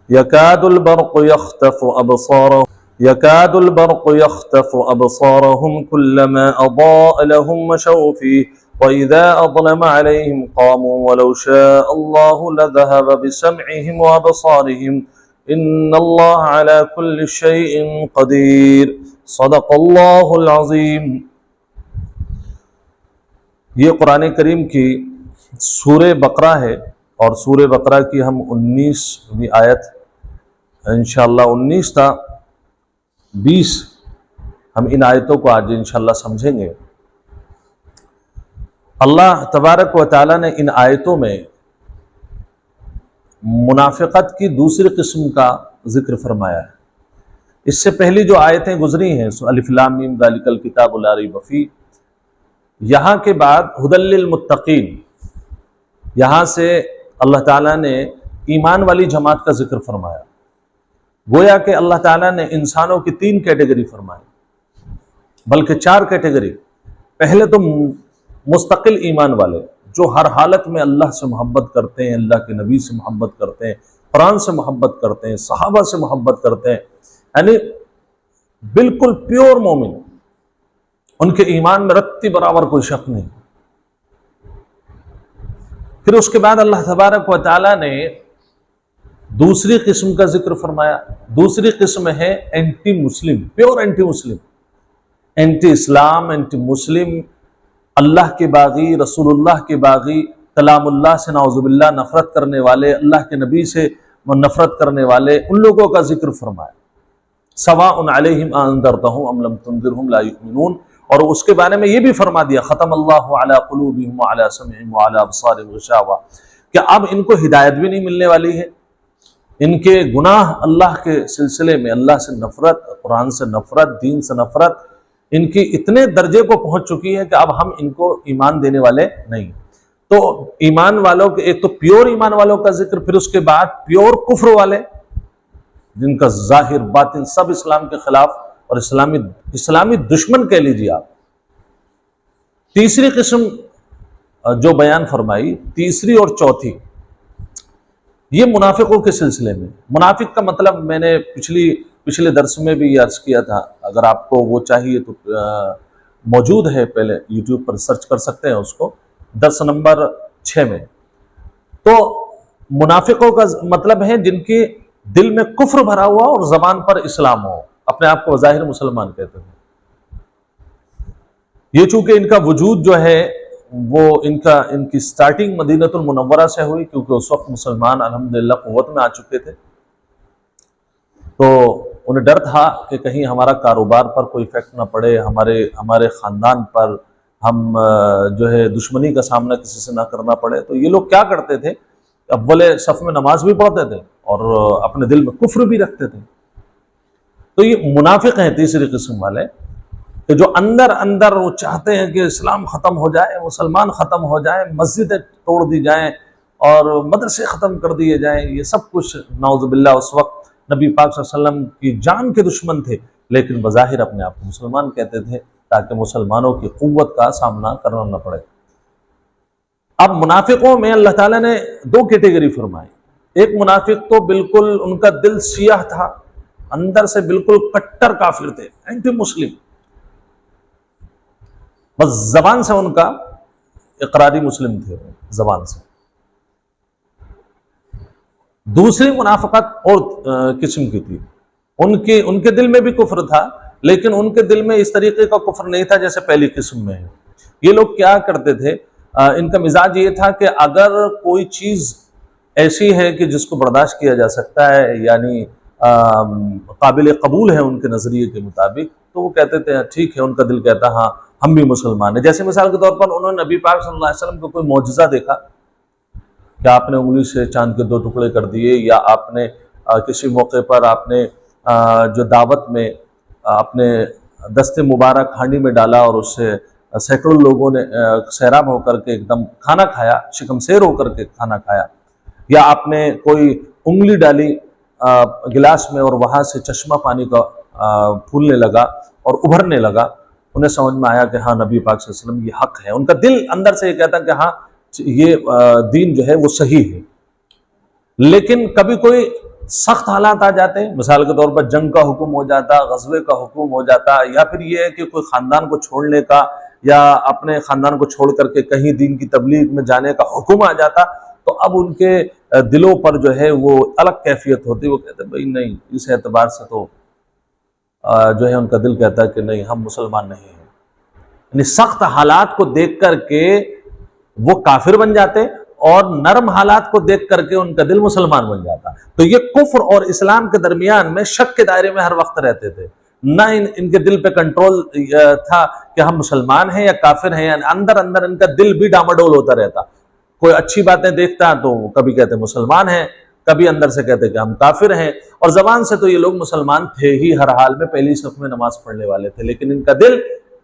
यकादुल बर्क़ु यख़्तफ़ु अबसारहुम यकादुल बर्क़ु यख़्तफ़ु अबसारहुम कुल्लमा अज़ाअ लहुम मशौ फ़ीह व इज़ा अज़लम अलैहिम क़ामू वलौ शाअ अल्लाहु लज़हब बिसमइहिम व अबसारिहिम इन्नल्लाह अला कुल्लि शैइन क़दीर। सदक़ल्लाहुल अज़ीम। ये कुरान करीम की सूरे बकरा है और सूरे बकरा की हम 19वीं आयत इंशाअल्लाह 19 था 20 हम इन आयतों को आज इंशाअल्लाह समझेंगे। अल्लाह तबारक व तआला ने इन आयतों में मुनाफिकत की दूसरी किस्म का जिक्र फरमाया है। इससे पहली जो आयतें गुजरी हैं अलिफ लाम मीम ज़ालिकल किताबु ला रैब फीह, यहाँ के बाद हुदल लिल मुत्तकीन, यहाँ से अल्लाह ताला ने ईमान वाली जमात का जिक्र फरमाया। गोया कि अल्लाह ताला ने इंसानों की 3 कैटेगरी फरमाई, बल्कि 4 कैटेगरी। पहले तो मुस्तकिल ईमान वाले जो हर हालत में अल्लाह से मोहब्बत करते हैं, अल्लाह के नबी से मोहब्बत करते हैं, कुरान से मोहब्बत करते हैं, सहाबा से मोहब्बत करते हैं, यानी बिल्कुल प्योर मोमिन, उनके ईमान में रत्ती बराबर कोई शक नहीं। फिर उसके बाद अल्लाह तबारक व तआला ने दूसरी किस्म का जिक्र फरमाया। दूसरी किस्म है anti Muslim, pure anti Muslim, anti Islam, anti Muslim, अल्लाह के बागी, रसूलुल्लाह के बागी, कलामुल्लाह से नाउजुबिल्लाह नफरत करने वाले, अल्लाह के नबी से नफरत करने वाले, उन लोगों का जिक्र फरमाया। सवाउन अलैहिम अअंज़रतहुम अम लम तुंज़िरहुम ला युमिनून। और उसके बारे में ये भी फरमा दिया ख़तमल्लाहु अला क़ुलूबिहिम व अला समइहिम व अला अबसारिहिम ग़िशावा, कि अब इनको हिदायत भी नहीं मिलने वाली है। इनके गुनाह अल्लाह के सिलसिले में, अल्लाह से नफरत, कुरान से नफरत, दीन से नफरत, इनकी इतने दर्जे को पहुंच चुकी है कि अब हम इनको ईमान देने वाले नहीं। तो ईमान वालों के एक तो प्योर ईमान वालों का जिक्र, फिर उसके बाद प्योर कुफ्र वाले जिनका जाहिर बातिन सब इस्लाम के खिलाफ और इस्लामी दुश्मन कह लीजिए आप। तीसरी किस्म जो बयान फरमाई, तीसरी और चौथी, ये मुनाफिकों के सिलसिले में। मुनाफिक का मतलब मैंने पिछले दर्स में भी अर्ज किया था, अगर आपको वो चाहिए तो मौजूद है, पहले यूट्यूब पर सर्च कर सकते हैं उसको, दर्स नंबर 6 में। तो मुनाफिकों का मतलब है जिनके दिल में कुफ्र भरा हुआ और जबान पर इस्लाम हो, अपने आप को ज़ाहिर मुसलमान कहते हैं। ये चूंकि इनका वजूद जो है वो इनकी स्टार्टिंग मदीनतुल मुनव्वरा से हुई, क्योंकि उस वक्त मुसलमान अल्हम्दुलिल्लाह कुव्वत में आ चुके थे, तो उन्हें डर था कि कहीं हमारा कारोबार पर कोई इफेक्ट ना पड़े, हमारे ख़ानदान पर हम जो है दुश्मनी का सामना किसी से ना करना पड़े। तो ये लोग क्या करते थे, अव्वले सफ में नमाज भी पढ़ते थे और अपने दिल में कुफ्र भी रखते थे। तो ये मुनाफिक हैं तीसरी किस्म वाले, कि जो अंदर अंदर वो चाहते हैं कि इस्लाम ख़त्म हो जाए, मुसलमान ख़त्म हो जाए, मस्जिदें तोड़ दी जाएं और मदरसे ख़त्म कर दिए जाएं। ये सब कुछ नाउज़ुबिल्लाह उस वक्त नबी पाक सल्लल्लाहु अलैहि वसल्लम की जान के दुश्मन थे, लेकिन बज़ाहिर अपने आप को मुसलमान कहते थे ताकि मुसलमानों की क़ुव्वत का सामना करना न पड़े। अब मुनाफिकों में अल्लाह ताला ने 2 कैटेगरी फरमाई। एक मुनाफिक तो बिल्कुल उनका दिल सियाह था, अंदर से बिल्कुल कट्टर काफिर थे, एंटी मुस्लिम, बस जबान से उनका इकरारी मुस्लिम थे, जबान से। दूसरी मुनाफिकत और किस्म की थी, उनके दिल में भी कुफ्र था, लेकिन उनके दिल में इस तरीके का कुफ्र नहीं था जैसे पहली किस्म में है। ये लोग क्या करते थे, इनका मिजाज ये था कि अगर कोई चीज ऐसी है कि जिसको बर्दाश्त किया जा सकता है, यानी काबिल कबूल है उनके नजरिए के मुताबिक, तो वो कहते थे ठीक है, उनका दिल कहता हाँ हम भी मुसलमान हैं। जैसे मिसाल के तौर पर उन्होंने नबी पाक सल्लल्लाहु अलैहि वसल्लम को कोई मौजज़ा देखा कि आपने उंगली से चांद के 2 टुकड़े कर दिए, या आपने किसी मौके पर आपने जो दावत में अपने दस्ते मुबारक हांडी में डाला और उससे सैकड़ों लोगों ने सैराब होकर के एकदम खाना खाया, शिकमशेर होकर के खाना खाया, या आपने कोई उंगली डाली गिलास में और वहां से चश्मा पानी का फूलने लगा और उभरने लगा, उन्हें समझ में आया कि हाँ नबी पाक सल्लल्लाहु अलैहि वसल्लम ये हक है। उनका दिल अंदर से ये कहता कि हाँ ये दीन जो है वो सही है। लेकिन कभी कोई सख्त हालात आ जाते हैं, मिसाल के तौर पर जंग का हुक्म हो जाता, गज़वे का हुक्म हो जाता, या फिर ये है कि कोई ख़ानदान को छोड़ने का या अपने ख़ानदान को छोड़ करके कहीं दीन की तबलीग में जाने का हुक्म आ जाता, तो अब उनके दिलों पर जो है वो अलग कैफियत होती। वो कहते भाई नहीं, इस एतबार से तो जो है उनका दिल कहता है कि नहीं, हम मुसलमान नहीं हैं। यानी सख्त हालात को देख करके वो काफिर बन जाते और नरम हालात को देख करके उनका दिल मुसलमान बन जाता। तो ये कुफ्र और इस्लाम के दरमियान में शक के दायरे में हर वक्त रहते थे। ना इनके दिल पे कंट्रोल था कि हम मुसलमान हैं या काफिर हैं, यानी अंदर अंदर इनका दिल भी डामाडोल होता रहता। कोई अच्छी बातें देखता तो कभी कहते मुसलमान हैं, कभी अंदर से कहते कि हम काफिर हैं। और जबान से तो ये लोग मुसलमान थे ही, हर हाल में पहली सफ में नमाज पढ़ने वाले थे, लेकिन इनका दिल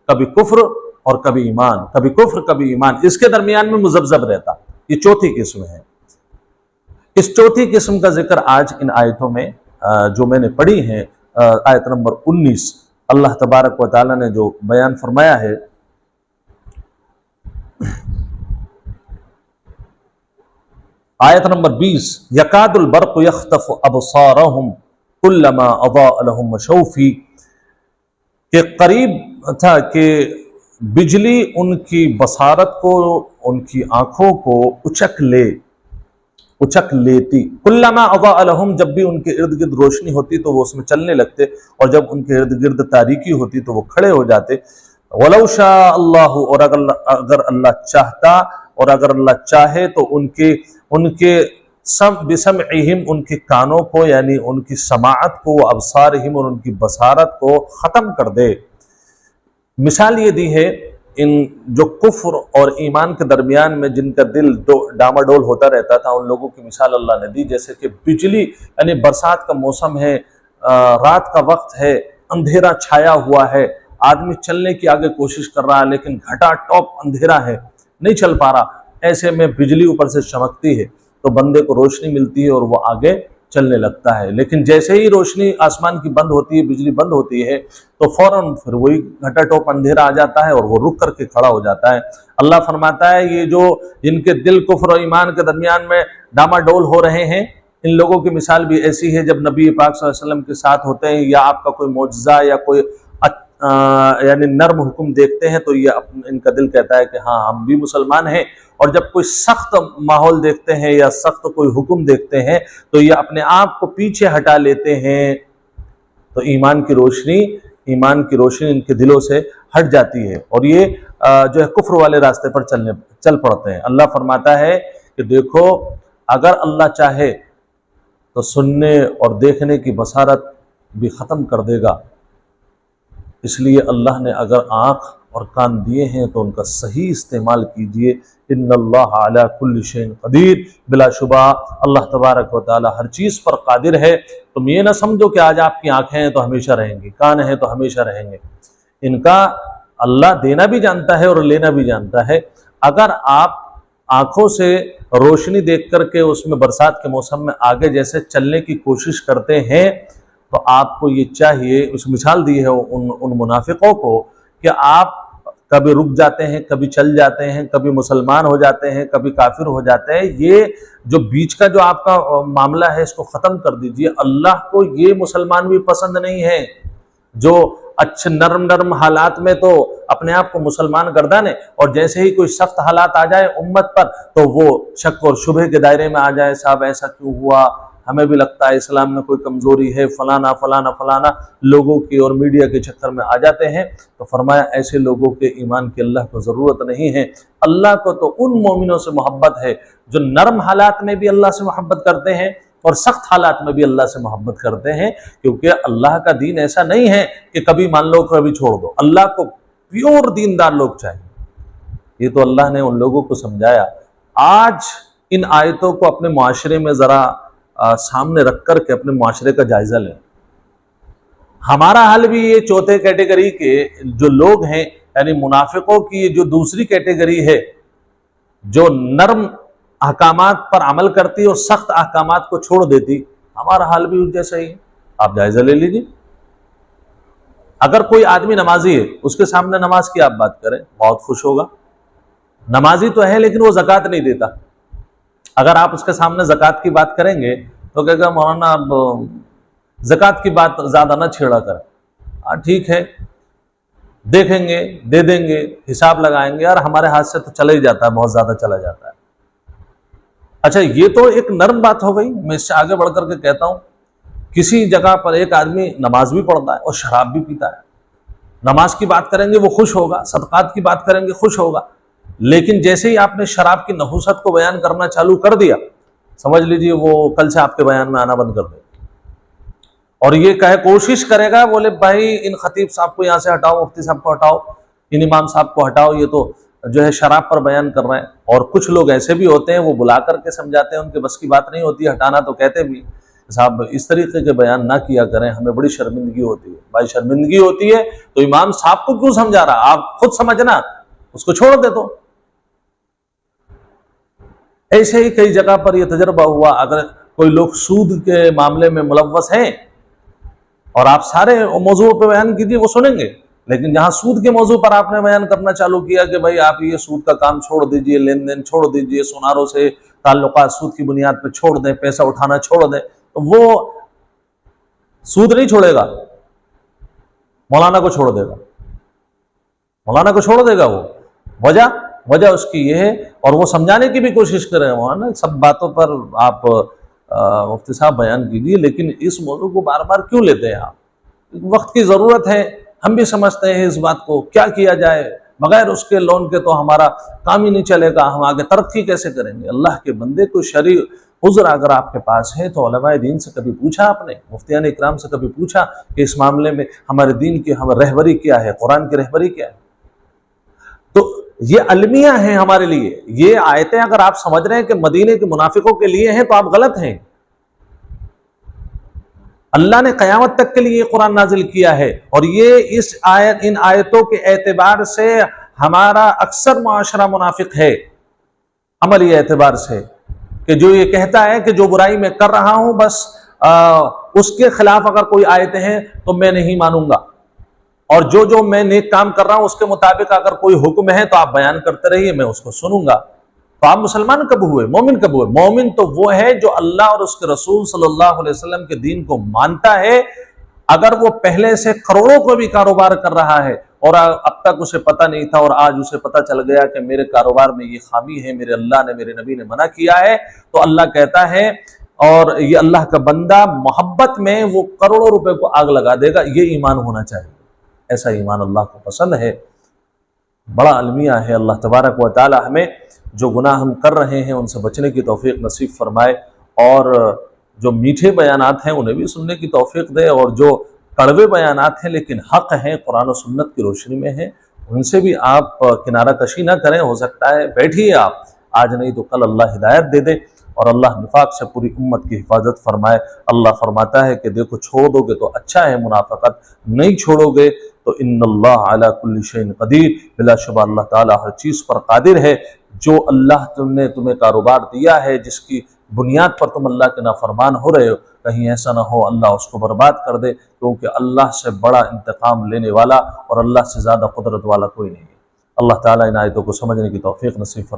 कभी कुफ्र और कभी ईमान, कभी कुफ्र कभी ईमान, इसके दरमियान में मुजब्जब रहता। ये चौथी किस्म है। इस चौथी किस्म का जिक्र आज इन आयतों में जो मैंने पढ़ी है, आयत नंबर 19, अल्लाह तबारक व तआला ने जो बयान फरमाया है, आयत नंबर 20, यकादुल बर्क़ यख्तफ़ु अबसारहुम कुल्लमा अज़ाअ लहुम मशौ फ़ीह, के करीब था कि बिजली उनकी बसारत को, उनकी आंखों को उचक लेती। कुल्लमा अज़ाअ लहुम, जब भी उनके इर्द गिर्द रोशनी होती तो वो उसमें चलने लगते, और जब उनके इर्द गिर्द तारीकी होती तो वो खड़े हो जाते। वलौ शाअ अल्लाहु, और अगर अल्लाह चाहता और अगर अल्लाह चाहे तो उनके बिसमइहिम, उनके कानों को यानी उनकी समाअत को, अबसारहिम, और उनकी बसारत को ख़त्म कर दे। मिसाल ये दी है इन जो कुफ्र और ईमान के दरमियान में जिनका दिल डामाडोल होता रहता था, उन लोगों की मिसाल अल्लाह ने दी जैसे कि बिजली, यानी बरसात का मौसम है, रात का वक्त है, अंधेरा छाया हुआ है, आदमी चलने की आगे कोशिश कर रहा है लेकिन घटा टॉप अंधेरा है, नहीं चल पा रहा। ऐसे में बिजली ऊपर से चमकती है तो बंदे को रोशनी मिलती है और वो आगे चलने लगता है। लेकिन जैसे ही रोशनी आसमान की बंद होती है, बिजली बंद होती है, तो फौरन फिर वही घटाटोप अंधेरा आ जाता है और वो रुक करके खड़ा हो जाता है। अल्लाह फरमाता है ये जो जिनके दिल कुफ्र और ईमान के दरमियान में डामाडोल हो रहे हैं, इन लोगों की मिसाल भी ऐसी है जब नबी पाक सल्लल्लाहु अलैहि वसल्लम के साथ होते हैं या आपका कोई मौजज़ा या कोई यानी नर्म हुक्म देखते हैं तो ये इनका दिल कहता है कि हाँ हम भी मुसलमान हैं, और जब कोई सख्त माहौल देखते हैं या सख्त कोई हुक्म देखते हैं तो ये अपने आप को पीछे हटा लेते हैं। तो ईमान की रोशनी इनके दिलों से हट जाती है और ये जो है कुफ्र वाले रास्ते पर चल पड़ते हैं। अल्लाह फरमाता है कि देखो अगर अल्लाह चाहे तो सुनने और देखने की बसारत भी ख़त्म कर देगा, इसलिए अल्लाह ने अगर आँख और कान दिए हैं तो उनका सही इस्तेमाल कीजिए। इन्नल्लाह अला कुल्लि शैइन क़दीर, बिलाशुबा अल्लाह तबारक व तआला हर चीज़ पर कादिर है। तुम ये ना समझो कि आज आपकी आँखें हैं तो हमेशा रहेंगी, कान हैं तो हमेशा रहेंगे। इनका अल्लाह देना भी जानता है और लेना भी जानता है। अगर आप आँखों से रोशनी देख करके उसमें बरसात के मौसम में आगे जैसे चलने की कोशिश करते हैं तो आपको ये चाहिए, उस मिसाल दी है उन मुनाफिकों को कि आप कभी रुक जाते हैं, कभी चल जाते हैं, कभी मुसलमान हो जाते हैं, कभी काफिर हो जाते हैं। ये जो बीच का जो आपका मामला है इसको ख़त्म कर दीजिए। अल्लाह को ये मुसलमान भी पसंद नहीं है जो अच्छे नरम हालात में तो अपने आप को मुसलमान गर्दाने और जैसे ही कोई सख्त हालात आ जाए उम्मत पर तो वो शक और शुबह के दायरे में आ जाए, साहब ऐसा क्यों हुआ, हमें भी लगता है इस्लाम में कोई कमजोरी है, फलाना फलाना फलाना लोगों की और मीडिया के चक्कर में आ जाते हैं। तो फरमाया ऐसे लोगों के ईमान की अल्लाह को ज़रूरत नहीं है। अल्लाह को तो उन मोमिनों से मोहब्बत है जो नरम हालात में भी अल्लाह से मोहब्बत करते हैं और सख्त हालात में भी अल्लाह से मोहब्बत करते हैं, क्योंकि अल्लाह का दीन ऐसा नहीं है कि कभी मान लो कभी छोड़ दो। अल्लाह को प्योर दीनदार लोग चाहिए। ये तो अल्लाह ने उन लोगों को समझाया। आज इन आयतों को अपने मुआशरे में ज़रा सामने रख कर के अपने मुआशरे का जायजा लें। हमारा हाल भी ये चौथे कैटेगरी के जो लोग हैं यानी मुनाफिकों की जो दूसरी कैटेगरी है जो नरम अहकामात पर अमल करती और सख्त अहकामात को छोड़ देती, हमारा हाल भी जैसा ही है। आप जायजा ले लीजिए। अगर कोई आदमी नमाजी है उसके सामने नमाज की आप बात करें बहुत खुश होगा। नमाजी तो है लेकिन वो ज़कात नहीं देता। अगर आप उसके सामने ज़कात की बात करेंगे तो कहेगा मौलाना अब ज़कात की बात ज़्यादा ना छेड़ा कर। हाँ ठीक है, देखेंगे, दे देंगे, हिसाब लगाएंगे, और हमारे हाथ से तो चला ही जाता है, बहुत ज़्यादा चला जाता है। अच्छा, ये तो एक नर्म बात हो गई। मैं इससे आगे बढ़ करके कहता हूं, किसी जगह पर एक आदमी नमाज भी पढ़ता है और शराब भी पीता है। नमाज की बात करेंगे वो खुश होगा, सदकात की बात करेंगे खुश होगा, लेकिन जैसे ही आपने शराब की नहुसत को बयान करना चालू कर दिया, समझ लीजिए वो कल से आपके बयान में आना बंद कर देगा। और ये कहे, कोशिश करेगा, बोले भाई इन खतीब साहब को यहाँ से हटाओ, मुफ्ती साहब को हटाओ, इन इमाम साहब को हटाओ, ये तो जो है शराब पर बयान कर रहे हैं। और कुछ लोग ऐसे भी होते हैं, वो बुला करके समझाते हैं, उनके बस की बात नहीं होती हटाना, तो कहते भी साहब इस तरीके के बयान ना किया करें, हमें बड़ी शर्मिंदगी होती है। भाई शर्मिंदगी होती है तो इमाम साहब को क्यों समझा रहा, आप खुद समझना, उसको छोड़ दे। तो ऐसे ही कई जगह पर यह तजर्बा हुआ, अगर कोई लोग सूद के मामले में मुलव्वस हैं और आप सारे मौजूद पे बयान कीजिए, वो सुनेंगे, लेकिन जहां सूद के मौजू पर आपने बयान करना चालू किया कि भाई आप ये सूद का काम छोड़ दीजिए, लेन देन छोड़ दीजिए, सुनारों से ताल्लुकात सूद की बुनियाद पर छोड़ दें, पैसा उठाना छोड़ दें, तो वो सूद नहीं छोड़ेगा, मौलाना को छोड़ देगा, मौलाना को छोड़ देगा। वो वजह उसकी ये है, और वो समझाने की भी कोशिश करें, मौलाना सब बातों पर आप मुफ्ती साहब बयान कीजिए, लेकिन इस मौजू को बार बार क्यों लेते हैं आप, वक्त की ज़रूरत है, हम भी समझते हैं इस बात को, क्या किया जाए, बगैर उसके लोन के तो हमारा काम ही नहीं चलेगा, हम आगे तरक्की कैसे करेंगे। अल्लाह के बंदे, कोई शरई उज़्र अगर आपके पास है तो उलमाए दीन से कभी पूछा आपने, मुफ्तियान इकराम से कभी पूछा कि इस मामले में हमारे दीन की हमारी रहबरी क्या है, कुरान की रहबरी क्या है। तो ये अलमिया है हमारे लिए, ये आयतें अगर आप समझ रहे हैं कि मदीने के मुनाफिकों के लिए हैं तो आप गलत हैं। अल्लाह ने क़यामत तक के लिए कुरान नाजिल किया है, और ये इन आयतों के एतबार से हमारा अक्सर मुआशरा मुनाफिक है, अमली एतबार से, कि जो ये कहता है कि जो बुराई मैं कर रहा हूं बस उसके खिलाफ अगर कोई आयतें हैं तो मैं नहीं मानूंगा, और जो मैं नेक काम कर रहा हूं उसके मुताबिक अगर कोई हुक्म है तो आप बयान करते रहिए, मैं उसको सुनूंगा। तो आप मुसलमान कब हुए, मोमिन कब हुए? मोमिन तो वो है जो अल्लाह और उसके रसूल सल्लल्लाहु अलैहि वसल्लम के दीन को मानता है। अगर वो पहले से करोड़ों को भी कारोबार कर रहा है और अब तक उसे पता नहीं था और आज उसे पता चल गया कि मेरे कारोबार में ये खामी है, मेरे अल्लाह ने, मेरे नबी ने मना किया है, तो अल्लाह कहता है, और ये अल्लाह का बंदा मोहब्बत में वो करोड़ों रुपए को आग लगा देगा। ये ईमान होना चाहिए, ऐसा ईमान अल्लाह को पसंद है। बड़ा अलमिया है। अल्लाह तबारक व तआला हमें जो गुनाह हम कर रहे हैं उनसे बचने की तौफीक नसीब फरमाए, और जो मीठे बयानात हैं उन्हें भी सुनने की तौफीक दे, और जो कड़वे बयानात हैं लेकिन हक़ हैं, कुरान और सुन्नत की रोशनी में हैं, उनसे भी आप किनारा कशी ना करें। हो सकता है बैठिए आप, आज नहीं तो कल अल्लाह हिदायत दे दे, और अल्लाह निफाक से पूरी उम्मत की हिफाजत फरमाए। अल्लाह फरमाता है कि देखो छोड़ दोगे तो अच्छा है मुनाफ़क़त, नहीं छोड़ोगे तो इन्नल्लाह अला कुल्ली शैइन क़दीर, बिलाशुबह अल्लाह ताला हर चीज़ पर कादिर है। जो अल्लाह तुमने तुम्हें कारोबार दिया है, जिसकी बुनियाद पर तुम अल्लाह के नाफरमान हो रहे हो, कहीं ऐसा ना हो अल्लाह उसको बर्बाद कर दे, क्योंकि अल्लाह से बड़ा इंतकाम लेने वाला और अल्लाह से ज़्यादा कुदरत वाला कोई नहीं है। अल्लाह ताला इन आयतों को समझने की तौफीक नसीब फरमाए।